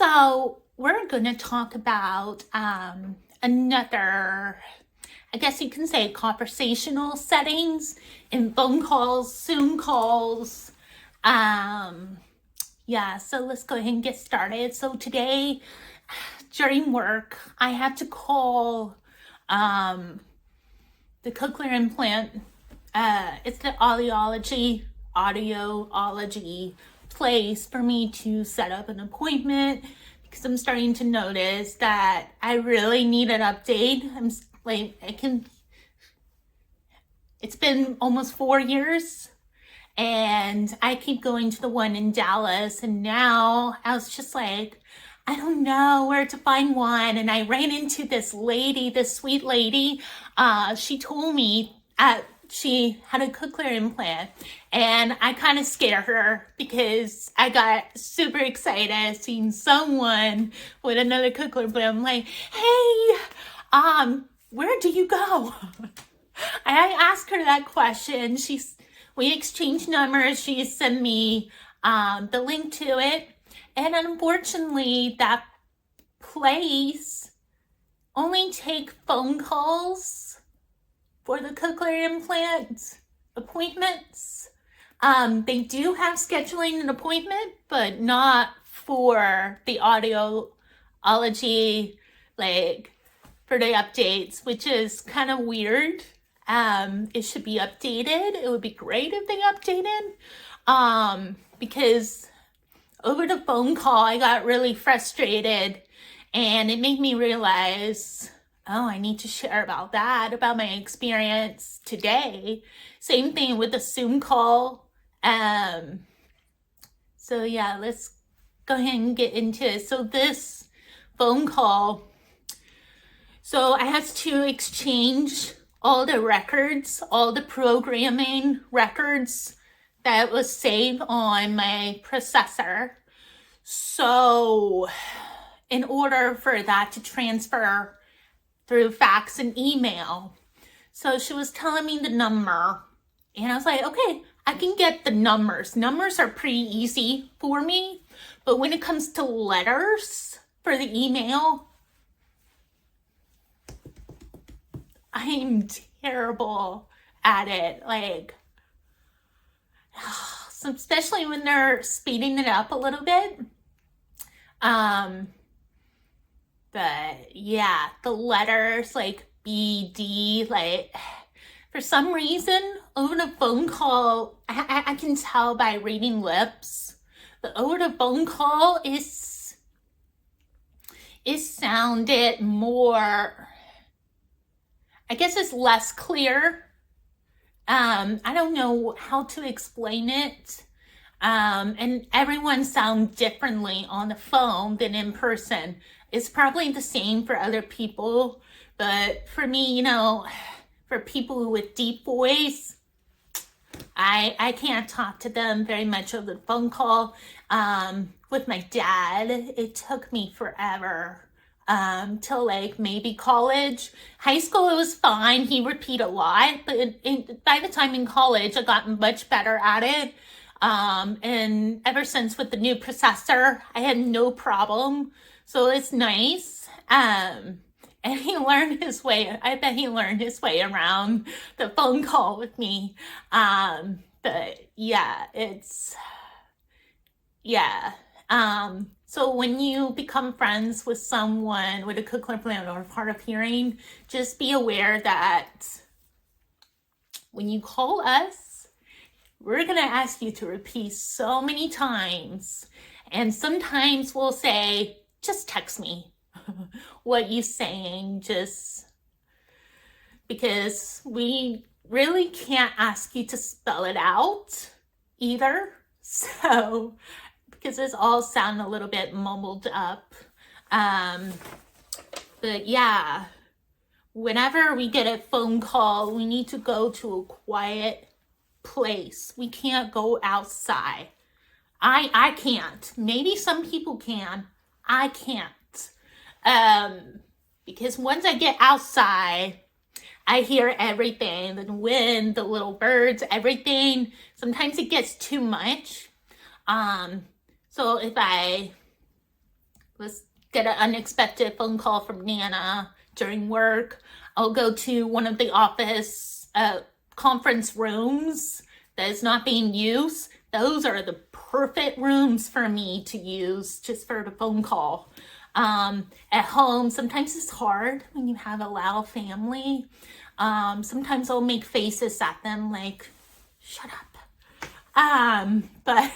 So we're going to talk about another, I guess you can say, conversational settings in phone calls, Zoom calls. So let's go ahead and get started. So today during work, I had to call the Cochlear Implant. It's the audiology place for me to set up an appointment because I'm starting to notice that I really need an update. It's been almost 4 years and I keep going to the one in Dallas, and now I was just like, I don't know where to find one. And I ran into this sweet lady. She told me she had a cochlear implant, and I kind of scared her because I got super excited seeing someone with another cochlear implant. I'm like, hey, where do you go? I asked her that question. We exchanged numbers. She sent me the link to it. And unfortunately, that place only take phone calls for the cochlear implant appointments. They do have scheduling an appointment, but not for the audiology, for the updates, which is kind of weird. It should be updated. It would be great if they updated, because over the phone call, I got really frustrated, and it made me realize, I need to share about my experience today. Same thing with the Zoom call. So yeah, let's go ahead and get into it. So this phone call, so I had to exchange all the records, all the programming records that was saved on my processor. So in order for that to transfer through fax and email, so she was telling me the number, and I was like, okay, I can get the numbers. Numbers are pretty easy for me, but when it comes to letters for the email, I'm terrible at it. So especially when they're speeding it up a little bit. But yeah, the letters like B, D, for some reason over the phone call, I can tell by reading lips, but over the phone call it sounded more, I guess it's less clear. I don't know how to explain it. And everyone sounds differently on the phone than in person. It's probably the same for other people, but for me, for people with deep voice, I can't talk to them very much over the phone call. With my dad, it took me forever. Till maybe college. High school, it was fine. He repeat a lot, but by the time in college, I got much better at it. And ever since with the new processor, I had no problem. So it's nice. And he learned his way. I bet he learned his way around the phone call with me. But yeah, so when you become friends with someone with a cochlear implant or hard of hearing, just be aware that when you call us, we're going to ask you to repeat so many times. And sometimes we'll say, just text me what you're saying, just because we really can't ask you to spell it out either. So because it's all sound a little bit mumbled up. But yeah, whenever we get a phone call, we need to go to a quiet place. We can't go outside. I can't. Maybe some people can. I can't. Because once I get outside, I hear everything, the wind, the little birds, everything. Sometimes it gets too much. So if I let's get an unexpected phone call from Nana during work. I'll go to one of the office conference rooms that is not being used. Those are the perfect rooms for me to use just for the phone call. At home, sometimes it's hard when you have a loud family. Sometimes I'll make faces at them like, shut up. But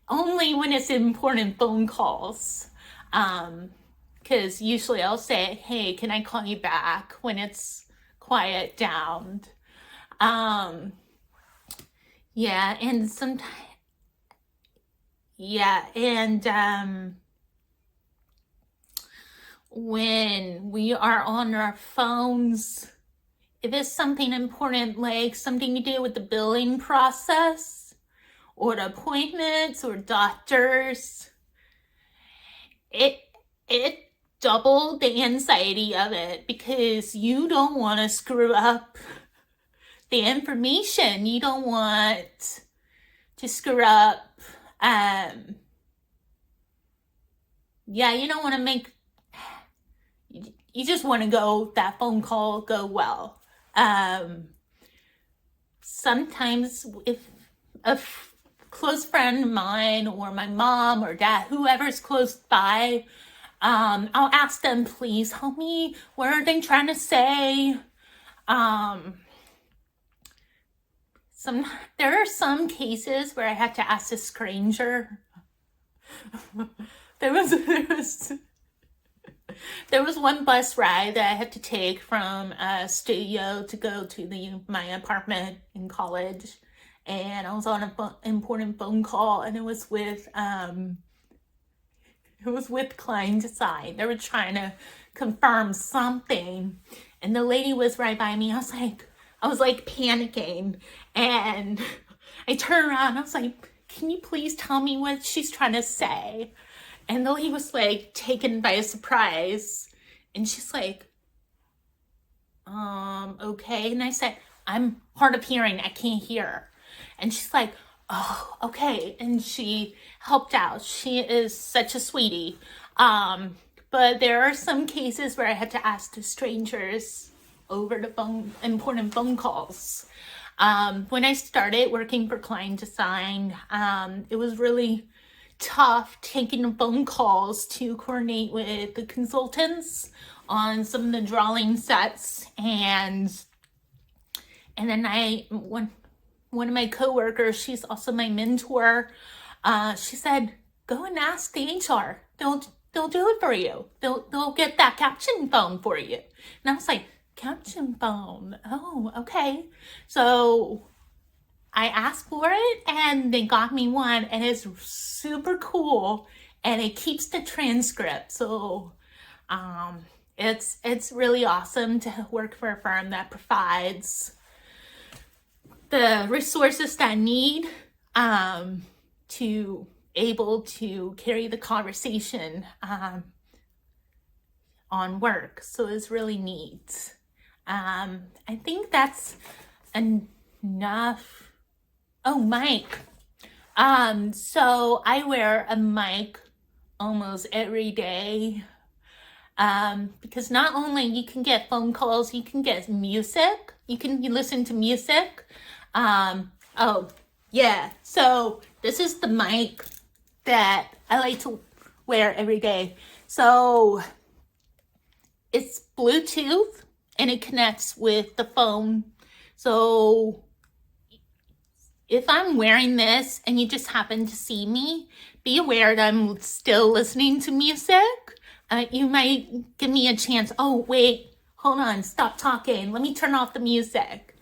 only when it's important phone calls. Because usually I'll say, hey, can I call you back when it's quiet down? Yeah, and sometimes, yeah, and when we are on our phones, if it's something important, like something to do with the billing process or the appointments or doctors, it doubled the anxiety of it because you don't want to screw up the information. You don't want to screw up, you don't want to make, you just want to go, that phone call go well. Sometimes if a close friend of mine or my mom or dad, whoever's close by, I'll ask them, please help me. What are they trying to say? There are some cases where I had to ask a stranger. There was one bus ride that I had to take from a studio to go to my apartment in college, and I was on an important phone call, and it was with Klein Design. They were trying to confirm something, and the lady was right by me. I was like panicking, and I turned around. I was like, "Can you please tell me what she's trying to say?" And the lady was like taken by a surprise, and she's like, okay. And I said, I'm hard of hearing, I can't hear. And she's like, oh, okay. And she helped out. She is such a sweetie. But there are some cases where I had to ask the strangers over the phone, important phone calls. When I started working for Klein Design, it was really tough taking the phone calls to coordinate with the consultants on some of the drawing sets, and then one of my coworkers, she's also my mentor, she said, go and ask the HR. They'll do it for you. They'll get that caption phone for you. And I was like, caption phone? Oh, okay. So I asked for it, and they got me one, and it's super cool, and it keeps the transcript. So it's really awesome to work for a firm that provides the resources that I need to able to carry the conversation on work. So it's really neat. I think that's enough. Oh, mic. So I wear a mic almost every day, because not only you can get phone calls, you can get music. You listen to music. Oh, yeah. So this is the mic that I like to wear every day. So it's Bluetooth, and it connects with the phone. So if I'm wearing this and you just happen to see me, be aware that I'm still listening to music. You might give me a chance. Oh, wait, hold on, stop talking. Let me turn off the music.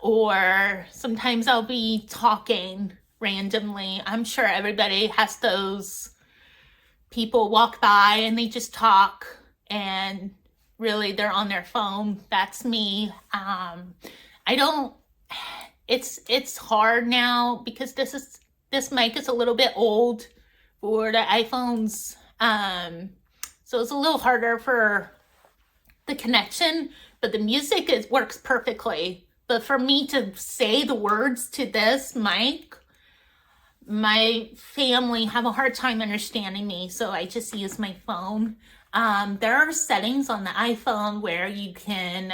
Or sometimes I'll be talking randomly. I'm sure everybody has those people walk by and they just talk, and really they're on their phone. That's me. It's hard now because this mic is a little bit old for the iPhones. So it's a little harder for the connection, but the music works perfectly. But for me to say the words to this mic, my family have a hard time understanding me, so I just use my phone. There are settings on the iPhone where you can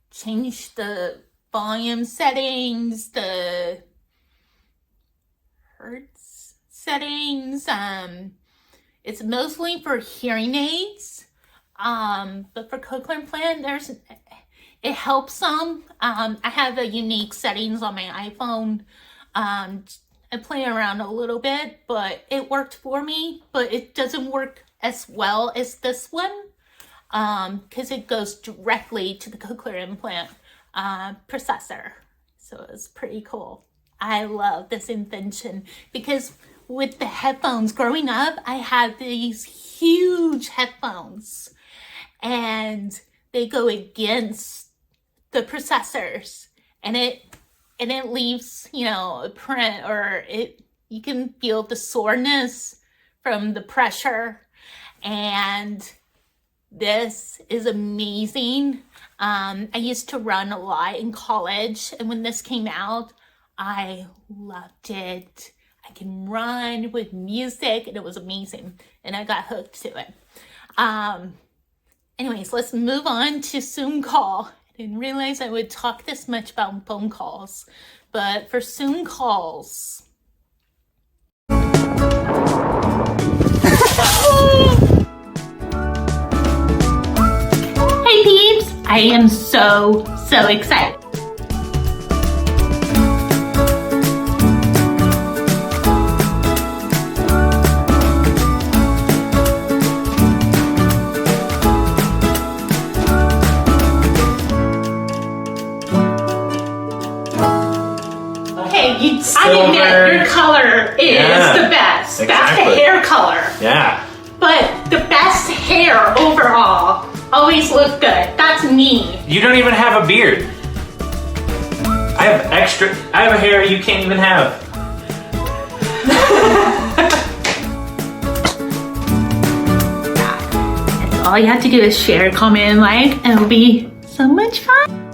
change the volume settings, the hertz settings. It's mostly for hearing aids, but for cochlear implant, it helps some. I have the unique settings on my iPhone. I play around a little bit, but it worked for me, but it doesn't work as well as this one, because it goes directly to the cochlear implant processor. So it's pretty cool. I love this invention because with the headphones growing up, I had these huge headphones and they go against the processors, and it leaves, a print, or you can feel the soreness from the pressure. And this is amazing. I used to run a lot in college, and when this came out, I loved it. I can run with music, and it was amazing, and I got hooked to it. Anyways, let's move on to Zoom call. I didn't realize I would talk this much about phone calls, but for Zoom calls. Hey peeps, I am so excited. I admit your color is the best. Exactly. That's the hair color. Yeah. But the best hair overall always look good. That's me. You don't even have a beard. I have a hair you can't even have. All you have to do is share, comment, and like, and it'll be so much fun.